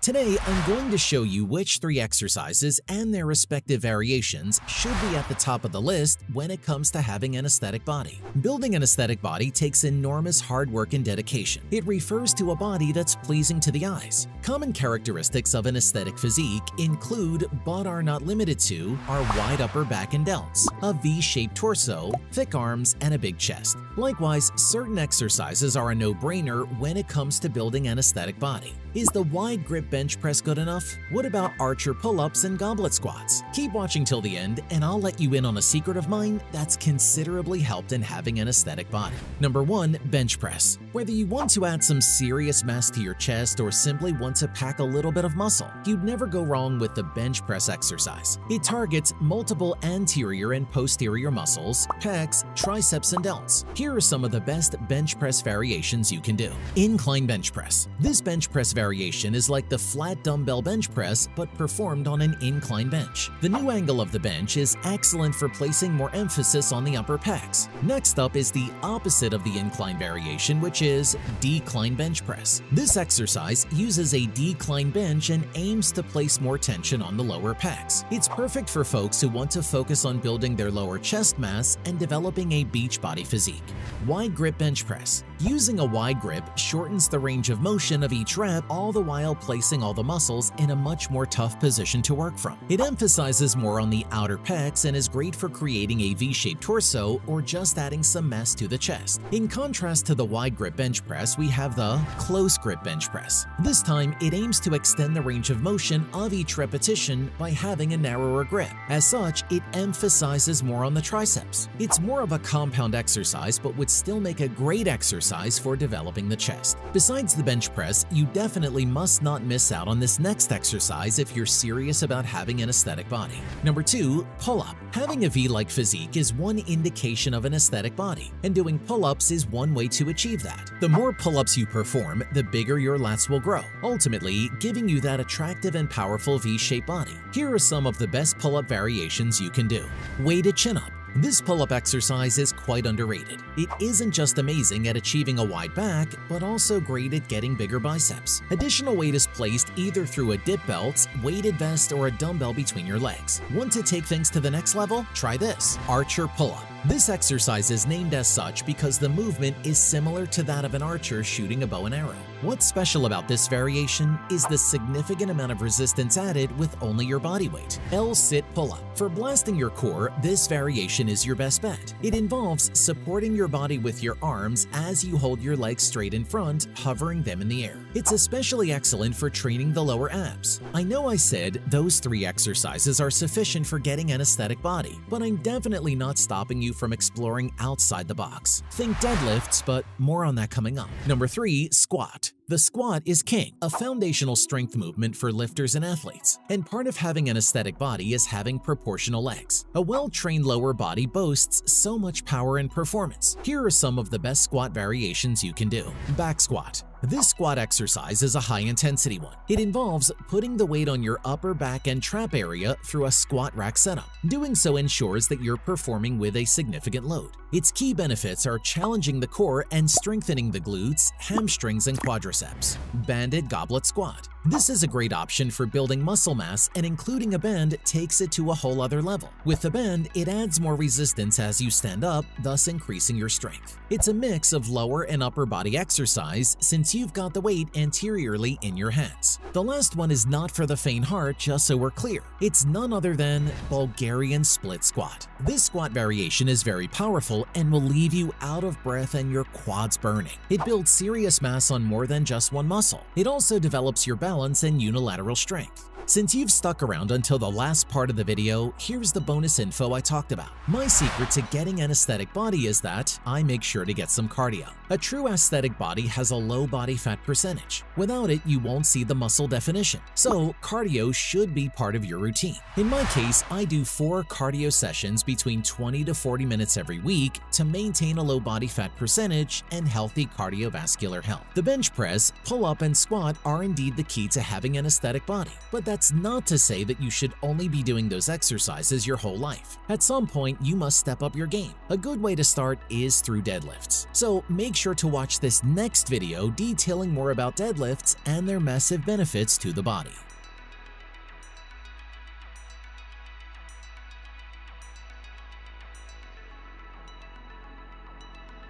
Today, I'm going to show you which 3 exercises and their respective variations should be at the top of the list when it comes to having an aesthetic body. Building an aesthetic body takes enormous hard work and dedication. It refers to a body that's pleasing to the eyes. Common characteristics of an aesthetic physique include, but are not limited to, our wide upper back and delts, a V-shaped torso, thick arms, and a big chest. Likewise, certain exercises are a no-brainer when it comes to building an aesthetic body. Is the wide grip bench press good enough? What about archer pull-ups and goblet squats? Keep watching till the end and I'll let you in on a secret of mine that's considerably helped in having an aesthetic body. Number 1. Bench press. Whether you want to add some serious mass to your chest or simply want to pack a little bit of muscle, you'd never go wrong with the bench press exercise. It targets multiple anterior and posterior muscles, pecs, triceps, and delts. Here are some of the best bench press variations you can do. Incline bench press. This bench press variation is like the flat dumbbell bench press but performed on an incline bench. The new angle of the bench is excellent for placing more emphasis on the upper pecs. Next up is the opposite of the incline variation, which is decline bench press. This exercise uses a decline bench and aims to place more tension on the lower pecs. It's perfect for folks who want to focus on building their lower chest mass and developing a beach body physique. Wide grip bench press. Using a wide grip shortens the range of motion of each rep, all the while placing all the muscles in a much more tough position to work from. It emphasizes more on the outer pecs and is great for creating a V-shaped torso or just adding some mass to the chest. In contrast to the wide grip bench press, we have the close grip bench press. This time, it aims to extend the range of motion of each repetition by having a narrower grip. As such, it emphasizes more on the triceps. It's more of a compound exercise but would still make a great exercise for developing the chest. Besides the bench press, you definitely must not miss out on this next exercise if you're serious about having an aesthetic body. Number 2. Pull-up. Having a V-like physique is one indication of an aesthetic body, and doing pull-ups is one way to achieve that. The more pull-ups you perform, the bigger your lats will grow, ultimately giving you that attractive and powerful V-shaped body. Here are some of the best pull-up variations you can do. Weighted chin-up. This pull-up exercise is quite underrated. It isn't just amazing at achieving a wide back, but also great at getting bigger biceps. Additional weight is placed either through a dip belt, weighted vest, or a dumbbell between your legs. Want to take things to the next level? Try this. Archer pull-up. This exercise is named as such because the movement is similar to that of an archer shooting a bow and arrow. What's special about this variation is the significant amount of resistance added with only your body weight. L-sit pull-up. For blasting your core, this variation is your best bet. It involves supporting your body with your arms as you hold your legs straight in front, hovering them in the air. It's especially excellent for training the lower abs. I know I said those 3 exercises are sufficient for getting an aesthetic body, but I'm definitely not stopping you from exploring outside the box. Think deadlifts, but more on that coming up. Number 3. Squat. The squat is king, a foundational strength movement for lifters and athletes, and part of having an aesthetic body is having proportional legs. A well-trained lower body boasts so much power and performance. Here are some of the best squat variations you can do. Back squat. This squat exercise is a high-intensity one. It involves putting the weight on your upper back and trap area through a squat rack setup. Doing so ensures that you're performing with a significant load. Its key benefits are challenging the core and strengthening the glutes, hamstrings, and quadriceps. Banded goblet squat. This is a great option for building muscle mass, and including a band takes it to a whole other level. With the band, it adds more resistance as you stand up, thus increasing your strength. It's a mix of lower and upper body exercise since you've got the weight anteriorly in your hands. The last one is not for the faint heart, just so we're clear. It's none other than Bulgarian split squat. This squat variation is very powerful and will leave you out of breath and your quads burning. It builds serious mass on more than just one muscle. It also develops your balance and unilateral strength. Since you've stuck around until the last part of the video, here's the bonus info I talked about. My secret to getting an aesthetic body is that I make sure to get some cardio. A true aesthetic body has a low body fat percentage. Without it, you won't see the muscle definition. So, cardio should be part of your routine. In my case, I do 4 cardio sessions between 20 to 40 minutes every week to maintain a low body fat percentage and healthy cardiovascular health. The bench press, pull-up, and squat are indeed the key to having an aesthetic body, but that's That's not to say that you should only be doing those exercises your whole life. At some point, you must step up your game. A good way to start is through deadlifts. So make sure to watch this next video detailing more about deadlifts and their massive benefits to the body.